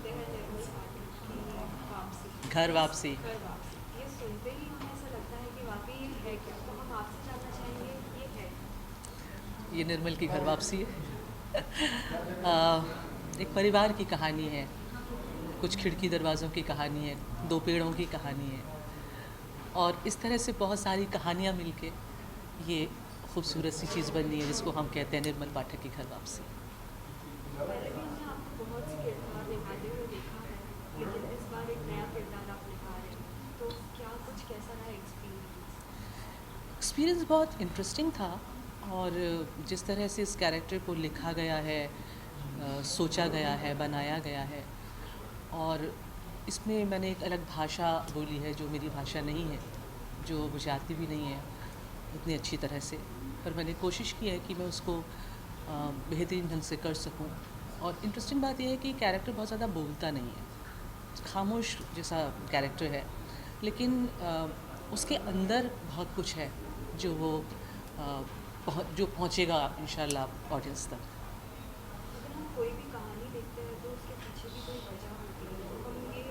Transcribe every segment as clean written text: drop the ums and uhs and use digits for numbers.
सुनते हैं निर्मल पाठक की वापसी, घर वापसी। घर वापसी, ये सुनते ही हमें ऐसा लगता है कि वाकई ये है क्या, तो हम आपसे जानना चाहेंगे ये है क्या। ये निर्मल की घर वापसी है। आ, एक परिवार की कहानी है, कुछ खिड़की दरवाज़ों की कहानी है, दो पेड़ों की कहानी है, और इस तरह से बहुत सारी कहानियाँ मिलके ये खूबसूरत सी चीज़ बनी है जिसको हम कहते हैं निर्मल पाठक की घर वापसी। पहले भी हमने आपको बहुत से किरदार निभाते हुए देखा है, लेकिन इस बार एक नया किरदार आप निभा रहे हैं, तो क्या कुछ कैसा रहा एक्सपीरियंस। एक्सपीरियंस बहुत इंटरेस्टिंग था, और जिस तरह से इस कैरेक्टर को लिखा गया है, सोचा गया है, बनाया गया है, और इसमें मैंने एक अलग भाषा बोली है जो मेरी भाषा नहीं है, जो मुझे आती भी नहीं है उतनी अच्छी तरह से, पर मैंने कोशिश की है कि मैं उसको बेहतरीन ढंग से कर सकूं। और इंटरेस्टिंग बात यह है कि कैरेक्टर बहुत ज़्यादा बोलता नहीं है, खामोश जैसा कैरेक्टर है, लेकिन उसके अंदर बहुत कुछ है जो वो जो पहुँचेगा इंशाल्लाह ऑडियंस तक। जब हम कोई भी कहानी देखते हैं तो उसके पीछे भी कोई वजह होती है, तो हम ये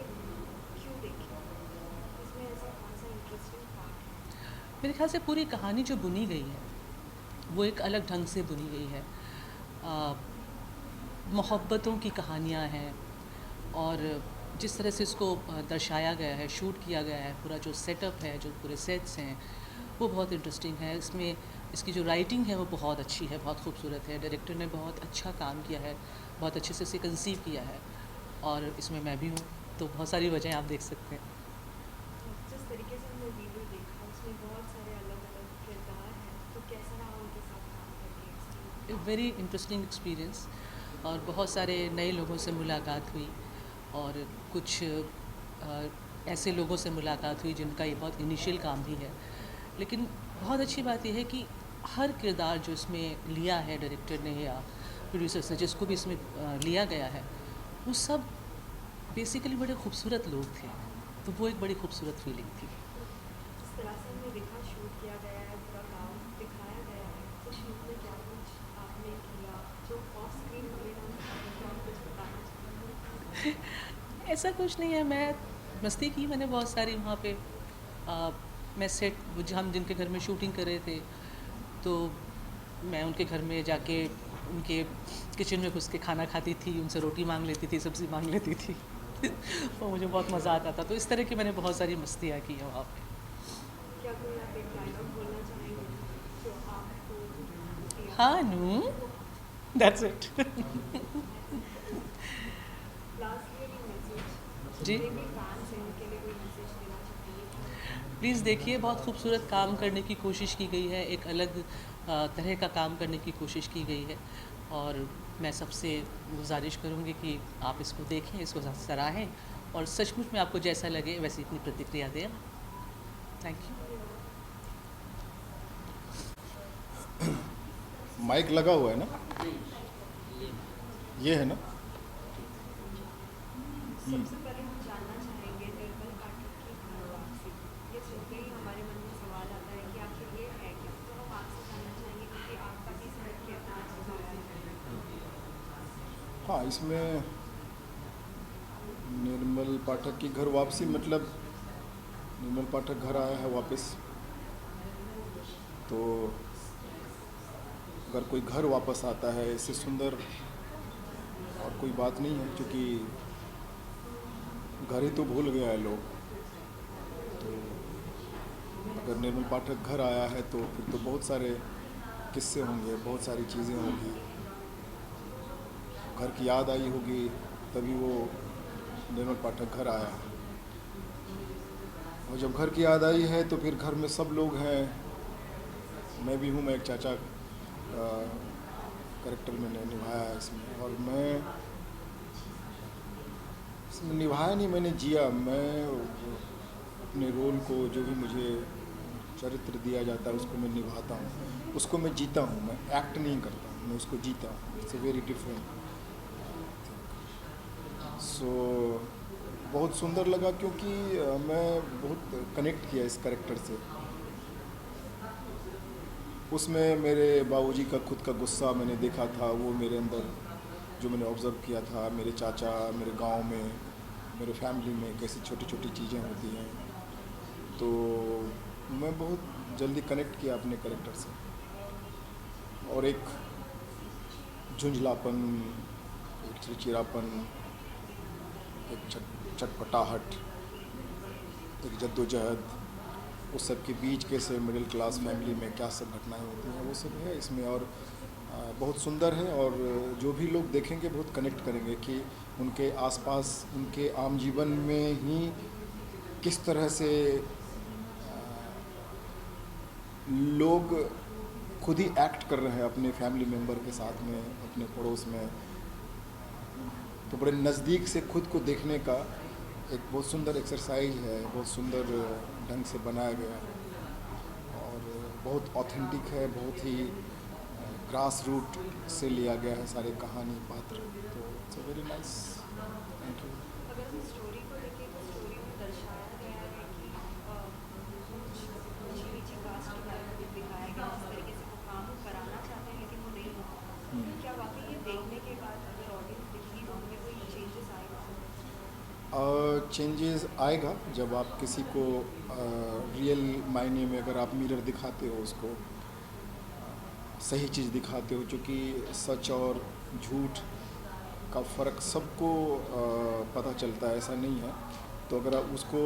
क्यों देखें, इसमें ऐसा कौन सा इंटरेस्टिंग पार्ट है। मेरे ख्याल से पूरी कहानी जो बुनी गई है वो एक अलग ढंग से बुनी गई है। अ, मोहब्बतों की कहानियाँ हैं, और जिस तरह से इसको दर्शाया गया है, शूट किया गया है, पूरा जो सेटअप है, जो पूरे सेट्स हैं, वो बहुत इंटरेस्टिंग है। इसमें इसकी जो राइटिंग है वो बहुत अच्छी है, बहुत खूबसूरत है। डायरेक्टर ने बहुत अच्छा काम किया है, बहुत अच्छे से इसे कंसीव किया है, और इसमें मैं भी हूँ, तो बहुत सारी वजह आप देख सकते हैं। जिस तरीके से हमने वीडियो देखा उसमें बहुत सारे अलग अलग किरदार हैं, तो कैसा रहा उनके साथ काम करके एक्सपीरियंस। वेरी इंटरेस्टिंग एक्सपीरियंस, और बहुत सारे नए लोगों से मुलाकात हुई, और कुछ ऐसे लोगों से मुलाकात हुई जिनका ये बहुत इनिशियल काम भी है। लेकिन बहुत अच्छी बात यह है कि हर किरदार जो इसमें लिया है डायरेक्टर ने या प्रोड्यूसर्स ने, जिसको भी इसमें लिया गया है, वो सब बेसिकली बड़े खूबसूरत लोग थे, तो वो एक बड़ी खूबसूरत फीलिंग थी। जिस तरह से हमने देखा शूट किया गया है, पूरा काम दिखाया गया है, तो शूट में क्या कुछ आपने किया जो ऑफ स्क्रीन हमें ना दिखाया, तो आप कुछ बताना चाहेंगे। ऐसा कुछ नहीं है, मैं मस्ती की मैंने बहुत सारी वहाँ पे। आ, मैं सेट हम जिनके घर में शूटिंग कर रहे थे, तो मैं उनके घर में जाके उनके किचन में घुस के खाना खाती थी, उनसे रोटी मांग लेती थी, सब्ज़ी मांग लेती थी। और मुझे बहुत मज़ा आता था, तो इस तरह की मैंने बहुत सारी मस्तियाँ की हैं वहाँ पे। क्या कोई आप एक डायलॉग बोलना चाहेंगे जो आपको दिया हाँ गया नू, दैट्स इट। लास्टली एक मैसेज जी, जितने भी फैंस हैं उनके लिए कोई मैसेज देना चाहेंगे। प्लीज़ देखिए, बहुत खूबसूरत काम करने की कोशिश की गई है, एक अलग तरह का काम करने की कोशिश की गई है, और मैं सबसे गुजारिश करूँगी कि आप इसको देखें, इसको सराहें, और सचमुच में आपको जैसा लगे वैसी अपनी प्रतिक्रिया दें। Thank you. माइक लगा हुआ है ना? ये है ना? सबसे पहले हम जानना चाहेंगे निर्मल पाठक की घर वापसी, ये सुनते ही हमारे मन में सवाल आता है कि आखिर ये है क्या, तो हम आपसे जानना चाहेंगे क्योंकि आपका भी इसमें किरदार निभाया है। हाँ, इसमें निर्मल पाठक की घर वापसी मतलब निर्मल पाठक घर आया है वापस। तो अगर कोई घर वापस आता है इससे सुंदर और कोई बात नहीं है, क्योंकि घर ही तो भूल गया है लोग। तो अगर निर्मल पाठक घर आया है तो फिर तो बहुत सारे किस्से होंगे, बहुत सारी चीज़ें होंगी, घर की याद आई होगी, तभी वो निर्मल पाठक घर आया है। और जब घर की याद आई है तो फिर घर में सब लोग हैं, मैं भी हूँ, मैं एक चाचा कैरेक्टर मैंने निभाया है इसमें। और मैं इसमें निभाया नहीं, मैंने जिया। मैं अपने रोल को, जो भी मुझे चरित्र दिया जाता है उसको मैं निभाता हूँ, उसको मैं जीता हूँ। मैं एक्ट नहीं करता हूँ, मैं उसको जीता हूँ। It's a very different. So बहुत सुंदर लगा, क्योंकि मैं बहुत कनेक्ट किया इस कैरेक्टर से। उसमें मेरे बाबूजी का खुद का गुस्सा मैंने देखा था, वो मेरे अंदर जो मैंने ऑब्ज़र्व किया था मेरे चाचा, मेरे गांव में, मेरे फैमिली में कैसी छोटी छोटी चीज़ें होती हैं, तो मैं बहुत जल्दी कनेक्ट किया अपने कैरेक्टर से। और एक झुंझलापन, एक चिड़चिड़ापन, एक चटपटाहट, एक जद्दोजहद, उस सब के बीच कैसे मिडिल क्लास फैमिली में क्या सब घटनाएं होती हैं, वो सब है इसमें। और बहुत सुंदर है, और जो भी लोग देखेंगे बहुत कनेक्ट करेंगे कि उनके आसपास, उनके आम जीवन में ही किस तरह से लोग खुद ही एक्ट कर रहे हैं अपने फैमिली मेम्बर के साथ में, अपने पड़ोस में। तो बड़े नज़दीक से खुद को देखने का एक बहुत सुंदर एक्सरसाइज है, बहुत सुंदर ढंग से बनाया गया है और बहुत ऑथेंटिक है, बहुत ही ग्रास रूट से लिया गया है सारे कहानी पात्र। तो it's a very nice. Thank you. अगर हम स्टोरी को देखें तो स्टोरी में दर्शाया गया है कि ऊंची नीची कास्ट के बारे में दिखाया गया, जिस तरीके से वो काम कराना चाहते हैं लेकिन वो नहीं हो पाता। क्या वाकई ये देखने के बाद अगर ऑडियंस दिखेगी तो उनमें कोई चेंजेस आएगा? चेंजेस आएगा जब आप किसी को रियल मायने में अगर आप मिरर दिखाते हो, उसको सही चीज़ दिखाते हो, क्योंकि सच और झूठ का फ़र्क सबको पता चलता है, ऐसा नहीं है। तो अगर आप उसको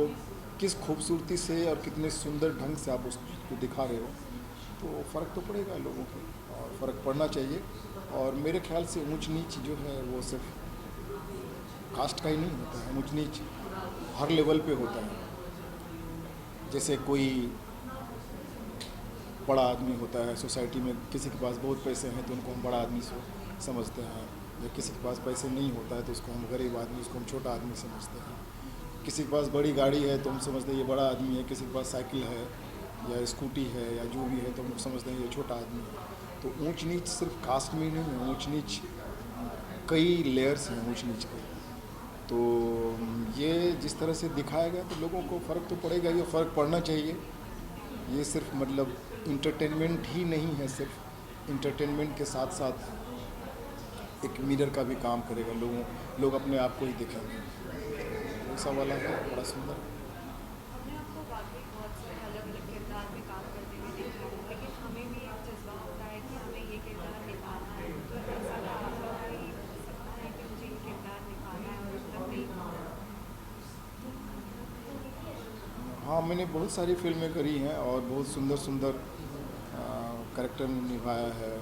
किस खूबसूरती से और कितने सुंदर ढंग से आप उसको दिखा रहे हो, तो फ़र्क तो पड़ेगा लोगों को, और फ़र्क पड़ना चाहिए। और मेरे ख्याल से ऊंच नीच जो है वो सिर्फ कास्ट का ही नहीं होता है, ऊंच नीच हर लेवल पे होता है। जैसे कोई बड़ा आदमी होता है सोसाइटी में, किसी के पास बहुत पैसे हैं तो उनको हम बड़ा आदमी समझते हैं, या किसी के पास पैसे नहीं होता है तो उसको हम गरीब आदमी, उसको हम छोटा आदमी समझते हैं। किसी के पास बड़ी गाड़ी है तो हम समझते हैं ये बड़ा आदमी है, किसी के पास साइकिल है या स्कूटी है या जो भी है तो हम समझते हैं ये छोटा आदमी है। तो ऊंच नीच सिर्फ कास्ट में ही नहीं है, ऊंच नीच कई लेयर्स हैं ऊंच नीच के। तो ये जिस तरह से दिखाया गया तो लोगों को फ़र्क तो पड़ेगा, ये फ़र्क पड़ना चाहिए। ये सिर्फ मतलब इंटरटेनमेंट ही नहीं है, सिर्फ इंटरटेनमेंट के साथ साथ एक मिरर का भी काम करेगा। लोग अपने आप को ही देखेंगे, ऐसा वाला है, बड़ा सुंदर। हमने आपको वाकई बहुत सारे अलग अलग किरदार में काम करते हुए देखा है, लेकिन हमें भी एक जज्बा होता है कि हमें ये किरदार निभाना है। तो ऐसा क्या आपका कोई सपना है कि मुझे ये किरदार निभाना है और मतलब नहीं निभाना? हाँ, मैंने बहुत सारी फिल्में करी हैं और बहुत सुंदर सुंदर कैरेक्टर निभाया है।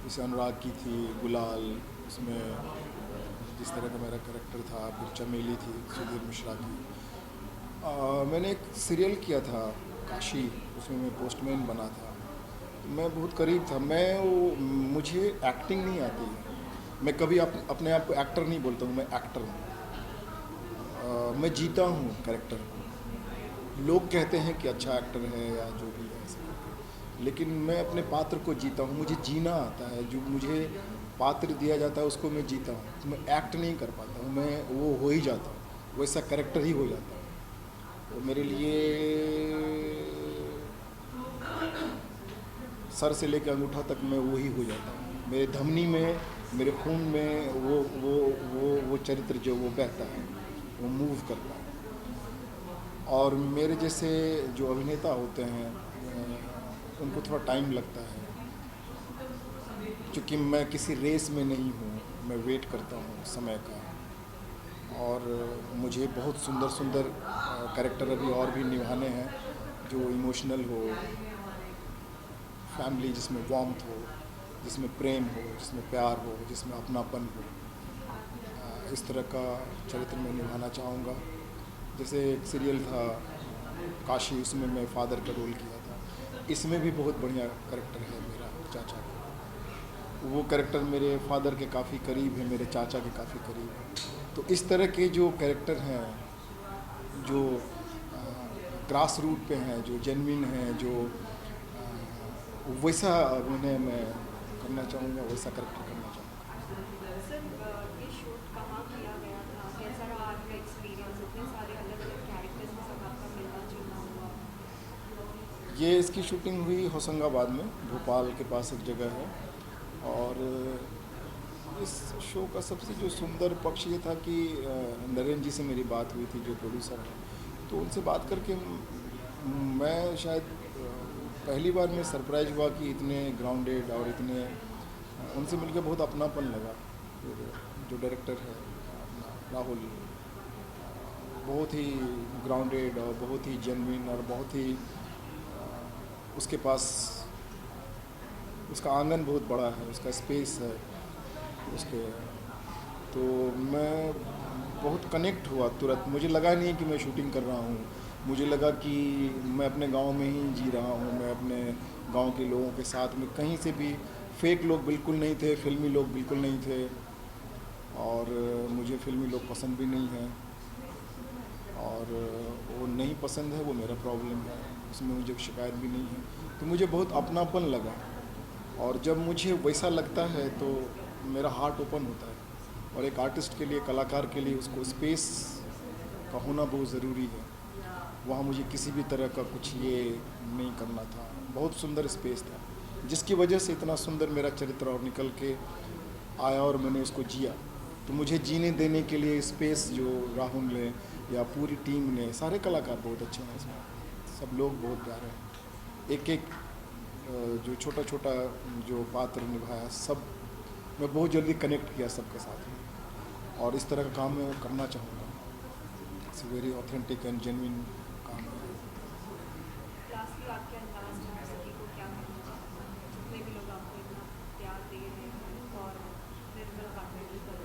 जैसे अनुराग की थी गुलाल, उसमें जिस तरह का मेरा कैरेक्टर था, फिर चमेली थी सुधीर मिश्रा की। मैंने एक सीरियल किया था काशी, उसमें मैं पोस्टमैन बना था। मैं बहुत करीब था। मुझे एक्टिंग नहीं आती है, मैं कभी अपने आप को एक्टर नहीं बोलता हूँ, मैं एक्टर हूँ। मैं जीता हूँ कैरेक्टर को। लोग कहते हैं कि अच्छा एक्टर है या जो भी है ऐसा, लेकिन मैं अपने पात्र को जीता हूँ। मुझे जीना आता है, जो मुझे पात्र दिया जाता है उसको मैं जीता हूँ। मैं एक्ट नहीं कर पाता हूँ, मैं वो हो ही जाता हूँ, वैसा कैरेक्टर ही हो जाता है। तो मेरे लिए सर से लेकर अंगूठा तक मैं वो ही हो जाता हूँ। मेरे धमनी में, मेरे खून में वो चरित्र जो वो बहता है, वो मूव करता है। और मेरे जैसे जो अभिनेता होते हैं उनको थोड़ा टाइम लगता है, क्योंकि मैं किसी रेस में नहीं हूँ, मैं वेट करता हूँ समय का। और मुझे बहुत सुंदर सुंदर कैरेक्टर अभी और भी निभाने हैं, जो इमोशनल हो, फैमिली जिसमें वार्मथ हो, जिसमें प्रेम हो, जिसमें प्यार हो, जिसमें अपनापन हो। इस तरह का चरित्र मैं निभाना चाहूँगा। जैसे एक सीरियल था काशी, उसमें मैं फादर का रोल किया था। इसमें भी बहुत बढ़िया कैरेक्टर है मेरा चाचा का। वो कैरेक्टर मेरे फादर के काफ़ी करीब है, मेरे चाचा के काफ़ी करीब है। तो इस तरह के जो कैरेक्टर हैं, जो ग्रास रूट पे हैं, जो जेन्युइन हैं, जो वैसा उन्हें मैं करना चाहूँगा, वैसा कैरेक्टर करना चाहूँगा। सर, ये शूट कहाँ किया गया था? कैसा रहा आपका एक्सपीरियंस? इतने सारे अलग अलग कैरेक्टर्स के साथ आपका मिलना जुलना हुआ? ये इसकी शूटिंग हुई होशंगाबाद में, भोपाल के पास एक जगह है। और इस शो का सबसे जो सुंदर पक्ष ये था कि नरेंद्र जी से मेरी बात हुई थी, जो प्रोड्यूसर हैं, तो उनसे बात करके मैं शायद पहली बार मैं सरप्राइज हुआ कि इतने ग्राउंडेड और इतने उनसे मिलकर बहुत अपनापन लगा। फिर जो डायरेक्टर है अपना राहुल, बहुत ही ग्राउंडेड और बहुत ही जेन्युइन और बहुत ही उसके पास उसका आंगन बहुत बड़ा है, उसका स्पेस है उसके, तो मैं बहुत कनेक्ट हुआ तुरंत। मुझे लगा नहीं कि मैं शूटिंग कर रहा हूँ, मुझे लगा कि मैं अपने गांव में ही जी रहा हूँ, मैं अपने गांव के लोगों के साथ में, कहीं से भी फेक लोग बिल्कुल नहीं थे, फिल्मी लोग बिल्कुल नहीं थे, और मुझे फिल्मी लोग पसंद भी नहीं हैं, और वो नहीं पसंद है वो मेरा प्रॉब्लम है, उसमें मुझे शिकायत भी नहीं है। तो मुझे बहुत अपनापन लगा, और जब मुझे वैसा लगता है तो मेरा हार्ट ओपन होता है। और एक आर्टिस्ट के लिए, कलाकार के लिए उसको स्पेस का होना बहुत ज़रूरी है। वहाँ मुझे किसी भी तरह का कुछ ये नहीं करना था, बहुत सुंदर स्पेस था, जिसकी वजह से इतना सुंदर मेरा चरित्र और निकल के आया और मैंने उसको जिया। तो मुझे जीने देने के लिए स्पेस जो राहुल ने या पूरी टीम ने, सारे कलाकार बहुत अच्छे हैं इसमें, सब लोग बहुत प्यारे हैं, एक एक जो छोटा छोटा जो पात्र निभाया, सब मैं बहुत जल्दी कनेक्ट किया सबके साथ में, और इस तरह का काम मैं करना चाहूँगा। It's very authentic and genuine काम है। लास्टली आपके अंदाज में आप सभी को क्या कहना चाहते हैं, जितने भी लोग आपको इतना प्यार दे रहे हैं और निर्मल पाठक की कल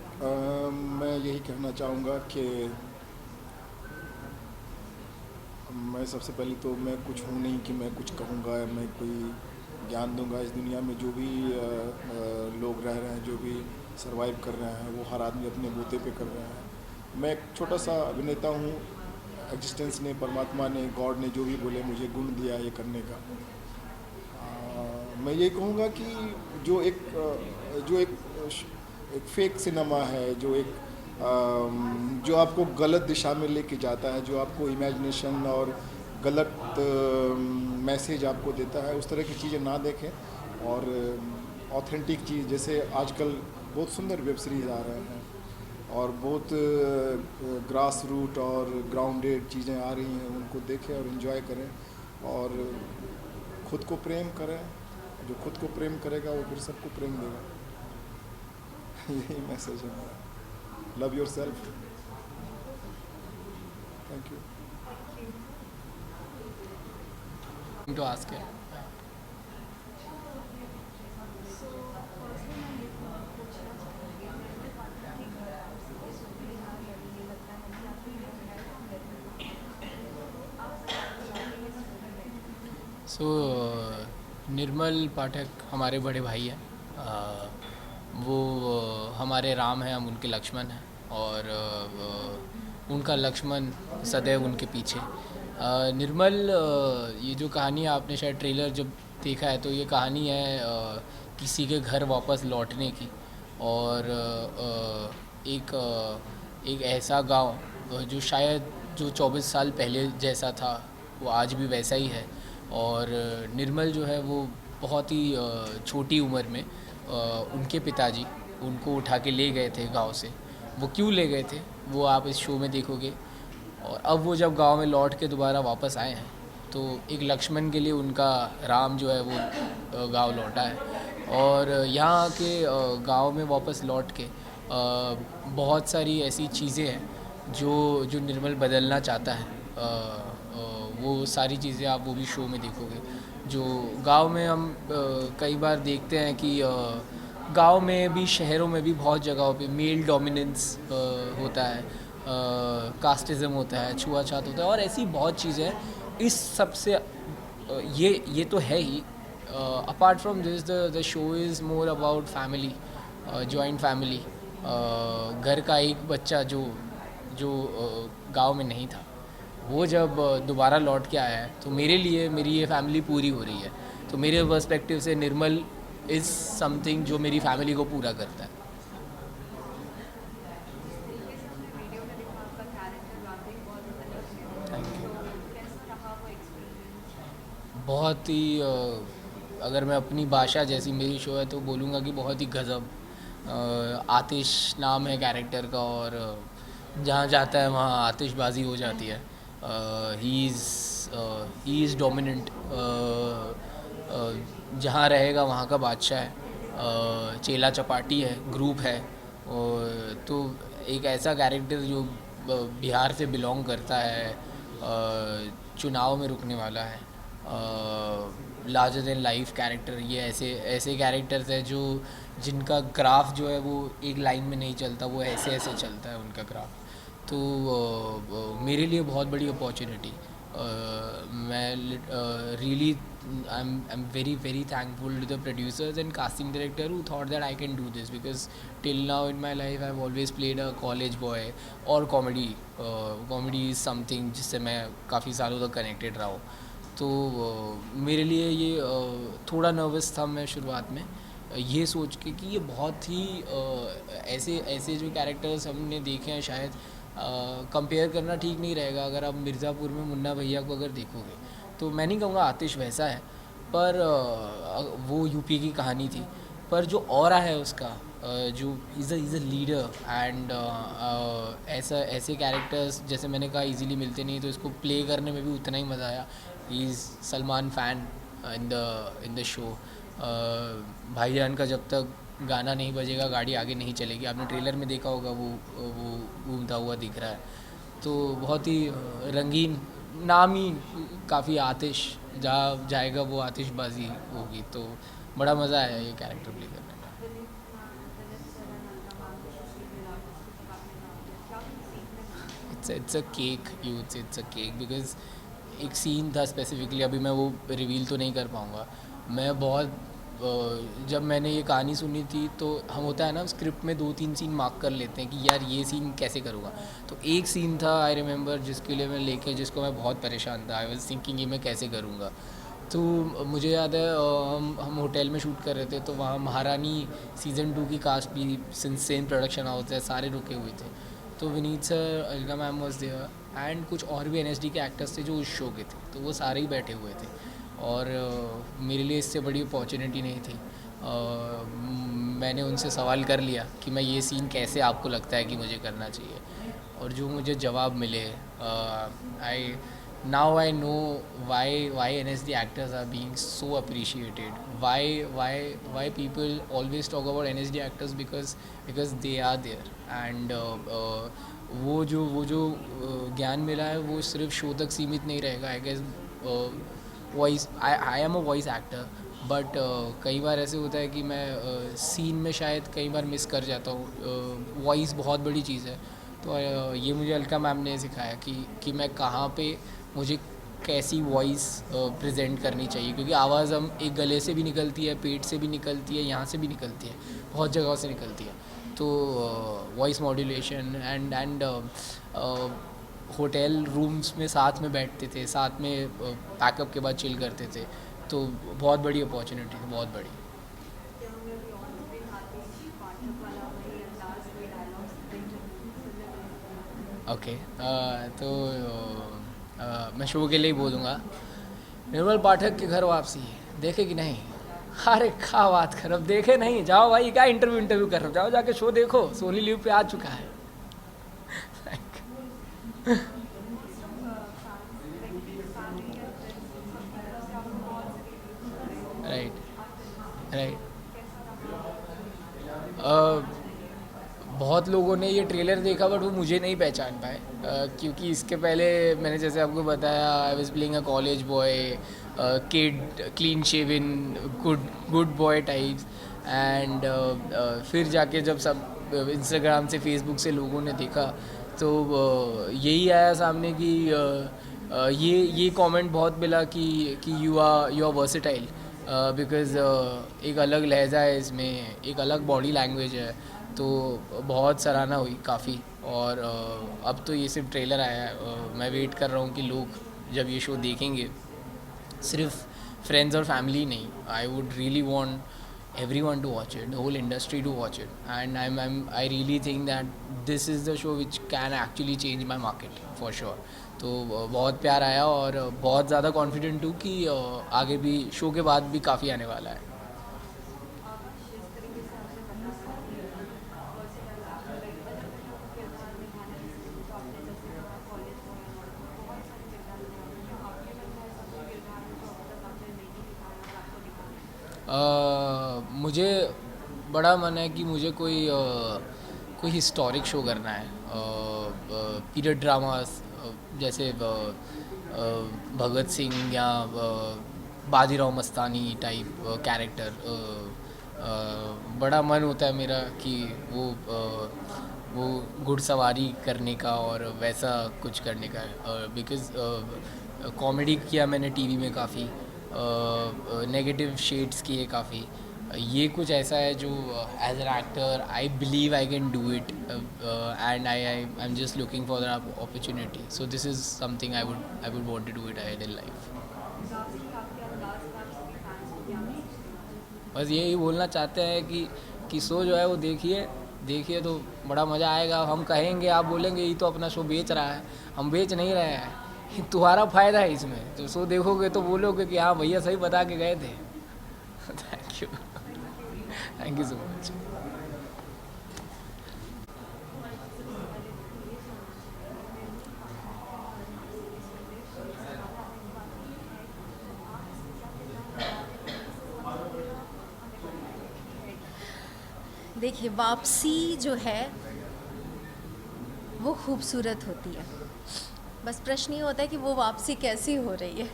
मैं यही कहना चाहूँगा कि मैं सबसे पहले तो मैं कुछ हूँ नहीं कि मैं कुछ कहूँगा, मैं कोई ज्ञान दूंगा। इस दुनिया में जो भी लोग रह रहे हैं, जो भी सरवाइव कर रहे हैं, वो हर आदमी अपने बूते पे कर रहे हैं। मैं एक छोटा सा अभिनेता हूँ, एग्जिस्टेंस ने, परमात्मा ने, गॉड ने जो भी बोले मुझे गुण दिया ये करने का। मैं ये कहूँगा कि जो एक फेक सिनेमा है, जो आपको गलत दिशा में लेके जाता है, जो आपको इमेजिनेशन और गलत मैसेज आपको देता है, उस तरह की चीज़ें ना देखें, और ऑथेंटिक चीज़, जैसे आजकल बहुत सुंदर वेब सीरीज़ आ रहे हैं और बहुत ग्रास रूट और ग्राउंडेड चीज़ें आ रही हैं, उनको देखें और इन्जॉय करें, और खुद को प्रेम करें। जो खुद को प्रेम करेगा वो फिर सबको प्रेम देगा। यही मैसेज है मेरा। Love your self. Thank you. to ask है। सो फर्स्टली मैं ये पूछना चाहूँगी, निर्मल पाठक की कलाकार से इस सुंदरी हार लड़ी लगता है कि आपकी सो निर्मल पाठक हमारे बड़े भाई हैं, वो हमारे राम हैं, हम उनके लक्ष्मण हैं, और उनका लक्ष्मण सदैव उनके पीछे। निर्मल, ये जो कहानी आपने शायद ट्रेलर जब देखा है, तो ये कहानी है किसी के घर वापस लौटने की, और एक ऐसा गांव जो शायद जो 24 साल पहले जैसा था वो आज भी वैसा ही है। और निर्मल जो है वो बहुत ही छोटी उम्र में उनके पिताजी उनको उठा के ले गए थे गांव से। वो क्यों ले गए थे वो आप इस शो में देखोगे। और अब वो जब गांव में लौट के दोबारा वापस आए हैं, तो एक लक्ष्मण के लिए उनका राम जो है वो गांव लौटा है। और यहाँ के गांव में वापस लौट के बहुत सारी ऐसी चीज़ें हैं जो निर्मल बदलना चाहता है। वो सारी चीज़ें आप वो भी शो में देखोगे। जो गांव में हम कई बार देखते हैं कि गांव में भी, शहरों में भी बहुत जगहों पे मेल डोमिनेंस होता है, कास्टिज़म होता है, छुआछात होता है, और ऐसी बहुत चीज़ें हैं। इस सब से ये तो है ही। Apart from this the show is more about family, joint family. घर का एक बच्चा जो गांव में नहीं था, वो जब दोबारा लौट के आया है, तो मेरे लिए मेरी ये फैमिली पूरी हो रही है। तो मेरे पर्सपेक्टिव से निर्मल इज़ समथिंग जो मेरी फैमिली को पूरा करता है। वीडियो में देखा आपका कैरेक्टर वाकई बहुत अलग है। Thank you. तो कैसा रहा वो एक्सपीरियंस? बहुत ही अगर मैं अपनी भाषा, जैसी मेरी शो है, तो बोलूँगा कि बहुत ही गज़ब। आतिश नाम है कैरेक्टर का, और जहाँ जाता है वहाँ आतिशबाजी हो जाती है. He is dominant. जहाँ रहेगा वहाँ का बादशाह है. चेला चपाटी है, ग्रुप है. और तो एक ऐसा कैरेक्टर जो बिहार से बिलोंग करता है, चुनाव में रुकने वाला है, लार्जर देन लाइफ कैरेक्टर. ये ऐसे ऐसे कैरेक्टर्स हैं जो जिनका ग्राफ जो है वो एक लाइन में नहीं चलता, वो ऐसे ऐसे चलता है उनका ग्राफ. तो मेरे लिए बहुत बड़ी अपॉर्चुनिटी. मैं really I am very very thankful to the producers and casting director who thought that I can do this, because till now in my life I have always played a college boy और comedy. Comedy is something जिससे मैं काफ़ी सालों तक connected रहा हूँ. तो मेरे लिए ये थोड़ा नर्वस था मैं शुरुआत में, ये सोच के कि ये बहुत ही ऐसे ऐसे जो कैरेक्टर्स हमने देखे हैं, शायद कंपेयर करना ठीक नहीं रहेगा. अगर आप मिर्ज़ापुर में मुन्ना भैया को अगर देखोगे, तो मैं नहीं कहूँगा आतिश वैसा है, पर वो यूपी की कहानी थी. पर जो ऑरा है उसका, जो इज़ अ लीडर. एंड ऐसे कैरेक्टर्स जैसे मैंने कहा इजीली मिलते नहीं, तो इसको प्ले करने में भी उतना ही मज़ा आया. He is Salman fan in the show. भाईजान का जब तक गाना नहीं बजेगा गाड़ी आगे नहीं चलेगी. आपने ट्रेलर में देखा होगा, वो घूमता हुआ दिख रहा है. तो बहुत ही रंगीन, नाम ही काफ़ी आतिश, जहाँ जाएगा वो आतिशबाजी होगी. तो बड़ा मज़ा आया ये कैरेक्टर प्ले करने में. It's a cake, it's a cake, because एक सीन था स्पेसिफिकली, अभी मैं वो रिवील तो नहीं कर पाऊँगा. मैं बहुत जब मैंने ये कहानी सुनी थी, तो हम होता है ना स्क्रिप्ट में 2-3 सीन मार्क कर लेते हैं कि यार ये सीन कैसे करूँगा. तो एक सीन था आई रिमेंबर जिसके लिए मैं लेके, जिसको मैं बहुत परेशान था. आई वाज थिंकिंग ये मैं कैसे करूँगा. तो मुझे याद है हम होटल में शूट कर रहे थे, तो वहाँ महारानी सीज़न 2 की कास्ट भी सेम प्रोडक्शन हाउस है, सारे रुके हुए थे. तो Vineet sir, Alka ma'am was there, and कुछ और भी NSD के एक्टर्स थे जो उस शो के थे. तो वो सारे ही बैठे हुए थे, और मेरे लिए इससे बड़ी अपॉर्चुनिटी नहीं थी. मैंने उनसे सवाल कर लिया कि मैं ये सीन कैसे आपको लगता है कि मुझे करना चाहिए, और जो मुझे जवाब मिले, now I know why NSD actors are being so appreciated. Why people always talk about NSD actors, because they are there. And वो जो ज्ञान मिला है वो सिर्फ शो तक सीमित नहीं रहेगा. I guess voice, I am a voice actor, but कई बार ऐसे होता है कि मैं सीन में शायद कई बार मिस कर जाता हूँ. वॉइस बहुत बड़ी चीज़ है. तो ये मुझे अलका मैम ने सिखाया कि मैं कहाँ पे मुझे कैसी वॉइस प्रेजेंट करनी चाहिए, क्योंकि आवाज़ हम एक गले से भी निकलती है, पेट से भी निकलती है, यहाँ से भी निकलती है, बहुत जगहों से निकलती है. तो voice modulation and hotel rooms में साथ में बैठते थे, साथ में पैकअप के बाद चिल करते थे. तो बहुत बड़ी अपॉर्चुनिटी थी, बहुत बड़ी. ओके, तो मैं शो के लिए ही बोलूँगा. निर्मल पाठक के घर वापसी देखे कि नहीं? अरे क्या बात कर, अब देखे नहीं? जाओ भाई, क्या इंटरव्यू कर रहे हो, जाओ जाके शो देखो. सोनी लिव पे आ चुका है. राइट. बहुत लोगों ने ये ट्रेलर देखा, बट वो मुझे नहीं पहचान पाए, क्योंकि इसके पहले मैंने जैसे आपको बताया, I was playing a college boy, kid, clean shaven, good boy types. And फिर जाके जब सब इंस्टाग्राम से, फेसबुक से लोगों ने देखा, तो यही आया सामने कि ये कमेंट बहुत मिला कि यू आर वर्सेटाइल, बिकॉज़ एक अलग लहजा है इसमें, एक अलग बॉडी लैंग्वेज है. तो बहुत सराहना हुई काफ़ी. और अब तो ये सिर्फ ट्रेलर आया है. मैं वेट कर रहा हूँ कि लोग जब ये शो देखेंगे, सिर्फ फ्रेंड्स और फैमिली नहीं, I would really want everyone to watch it, the whole industry to watch it. And I really think that this is the show which can actually change my market for sure. तो बहुत प्यार आया, और बहुत ज़्यादा confident हूँ कि आगे भी शो के बाद भी काफ़ी आने वाला है. मुझे बड़ा मन है कि मुझे कोई हिस्टोरिक शो करना है, पीरियड ड्रामास, जैसे भगत सिंह या बाजीराव मस्तानी टाइप कैरेक्टर। बड़ा मन होता है मेरा कि वो घुड़सवारी करने का और वैसा कुछ करने का, बिकॉज़ कॉमेडी किया मैंने टीवी में काफ़ी, नेगेटिव शेड्स किए काफ़ी। ये कुछ ऐसा है जो as an actor I believe I can do it, and I am just looking for the opportunity, so this is something I would want to do it in life. वापसी आपके अंदाज में आप सभी फैंस को क्या मैसेज देना बस यही बोलना चाहते हैं कि शो जो है वो देखिए तो बड़ा मज़ा आएगा। हम कहेंगे, आप बोलेंगे ये तो अपना शो बेच रहा है, हम बेच नहीं रहे हैं, तुम्हारा फ़ायदा है इसमें। तो शो देखोगे तो बोलोगे कि हाँ भैया सही बता के गए थे। Thank you so much. देखिए, वापसी जो है वो खूबसूरत होती है, बस प्रश्न ये होता है कि वो वापसी कैसी हो रही है।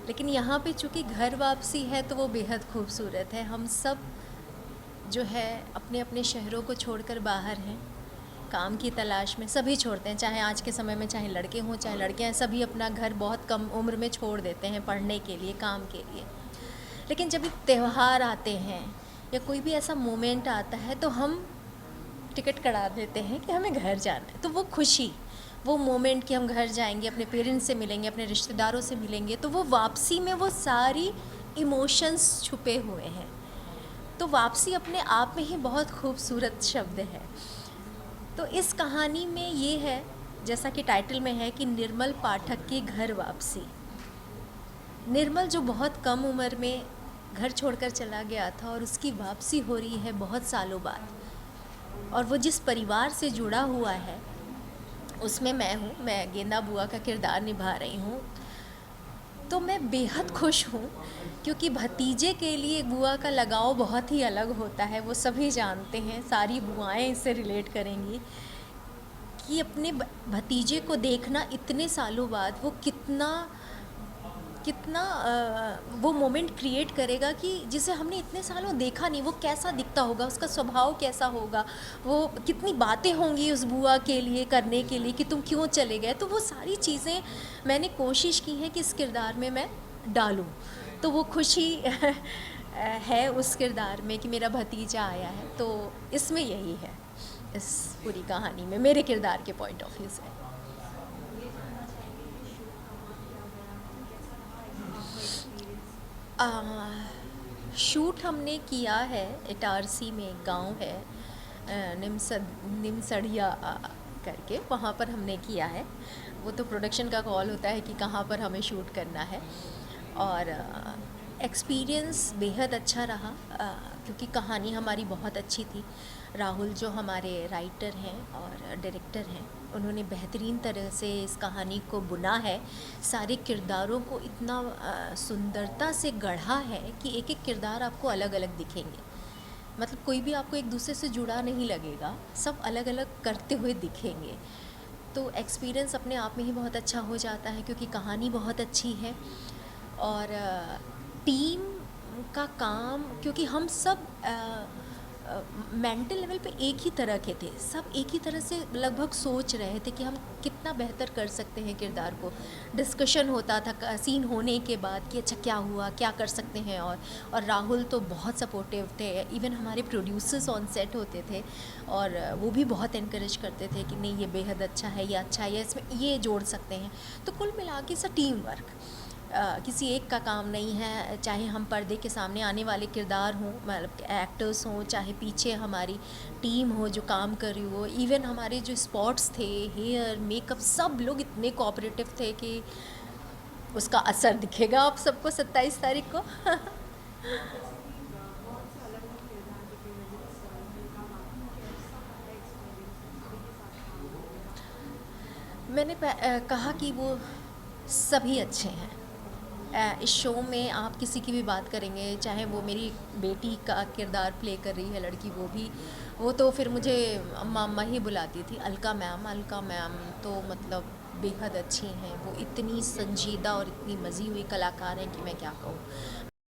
लेकिन यहाँ पे चूँकि घर वापसी है तो वो बेहद खूबसूरत है। हम सब जो है अपने अपने शहरों को छोड़कर बाहर हैं, काम की तलाश में सभी छोड़ते हैं, चाहे आज के समय में चाहे लड़के हों चाहे लड़कियाँ, सभी अपना घर बहुत कम उम्र में छोड़ देते हैं पढ़ने के लिए, काम के लिए। लेकिन जब त्यौहार आते हैं या कोई भी ऐसा मोमेंट आता है तो हम टिकट करा देते हैं कि हमें घर जाना है। तो वो खुशी, वो मोमेंट कि हम घर जाएंगे, अपने पेरेंट्स से मिलेंगे, अपने रिश्तेदारों से मिलेंगे, तो वो वापसी में वो सारी इमोशंस छुपे हुए हैं। तो वापसी अपने आप में ही बहुत खूबसूरत शब्द है। तो इस कहानी में ये है, जैसा कि टाइटल में है, कि निर्मल पाठक की घर वापसी। निर्मल जो बहुत कम उम्र में घर छोड़कर चला गया था और उसकी वापसी हो रही है बहुत सालों बाद, और वो जिस परिवार से जुड़ा हुआ है उसमें मैं गेंदा बुआ का किरदार निभा रही हूँ। तो मैं बेहद खुश हूँ क्योंकि भतीजे के लिए बुआ का लगाव बहुत ही अलग होता है, वो सभी जानते हैं, सारी बुआएं इससे रिलेट करेंगी कि अपने भतीजे को देखना इतने सालों बाद वो कितना वो मोमेंट क्रिएट करेगा कि जिसे हमने इतने सालों देखा नहीं, वो कैसा दिखता होगा, उसका स्वभाव कैसा होगा, वो कितनी बातें होंगी उस बुआ के लिए करने के लिए कि तुम क्यों चले गए। तो वो सारी चीज़ें मैंने कोशिश की है कि इस किरदार में मैं डालूं। तो वो खुशी है उस किरदार में कि मेरा भतीजा आया है। तो इसमें यही है, इस पूरी कहानी में मेरे किरदार के पॉइंट ऑफ व्यू से। शूट हमने किया है इटारसी में, एक गांव है निमसड़िया करके, वहाँ पर हमने किया है। वो तो प्रोडक्शन का कॉल होता है कि कहाँ पर हमें शूट करना है, और एक्सपीरियंस बेहद अच्छा रहा क्योंकि कहानी हमारी बहुत अच्छी थी। राहुल जो हमारे राइटर हैं और डायरेक्टर हैं, उन्होंने बेहतरीन तरह से इस कहानी को बुना है, सारे किरदारों को इतना सुंदरता से गढ़ा है कि एक एक किरदार आपको अलग अलग दिखेंगे। मतलब कोई भी आपको एक दूसरे से जुड़ा नहीं लगेगा, सब अलग अलग करते हुए दिखेंगे। तो एक्सपीरियंस अपने आप में ही बहुत अच्छा हो जाता है क्योंकि कहानी बहुत अच्छी है, और टीम का काम, क्योंकि हम सब मेंटल लेवल पे एक ही तरह के थे, सब एक ही तरह से लगभग सोच रहे थे कि हम कितना बेहतर कर सकते हैं किरदार को। डिस्कशन होता था सीन होने के बाद कि अच्छा क्या हुआ, क्या कर सकते हैं। और राहुल तो बहुत सपोर्टिव थे, इवन हमारे प्रोड्यूसर्स ऑन सेट होते थे और वो भी बहुत इनकरेज करते थे कि नहीं ये बेहद अच्छा है, ये अच्छा है, इसमें ये जोड़ सकते हैं। तो कुल मिला के सब टीम वर्क, किसी एक का काम नहीं है, चाहे हम पर्दे के सामने आने वाले किरदार हों, मतलब एक्टर्स हों, चाहे पीछे हमारी टीम हो जो काम कर रही हो, इवन हमारे जो स्पॉट्स थे, हेयर, मेकअप, सब लोग इतने कोऑपरेटिव थे कि उसका असर दिखेगा आप सबको 27 तारीख को। मैंने कहा कि वो सभी अच्छे हैं, इस शो में आप किसी की भी बात करेंगे, चाहे वो मेरी बेटी का किरदार प्ले कर रही है लड़की, वो तो फिर मुझे अम्मा अम्मा ही बुलाती थी, अलका मैम तो मतलब बेहद अच्छी हैं। वो इतनी संजीदा और इतनी मज़ी हुई कलाकार हैं कि मैं क्या कहूँ।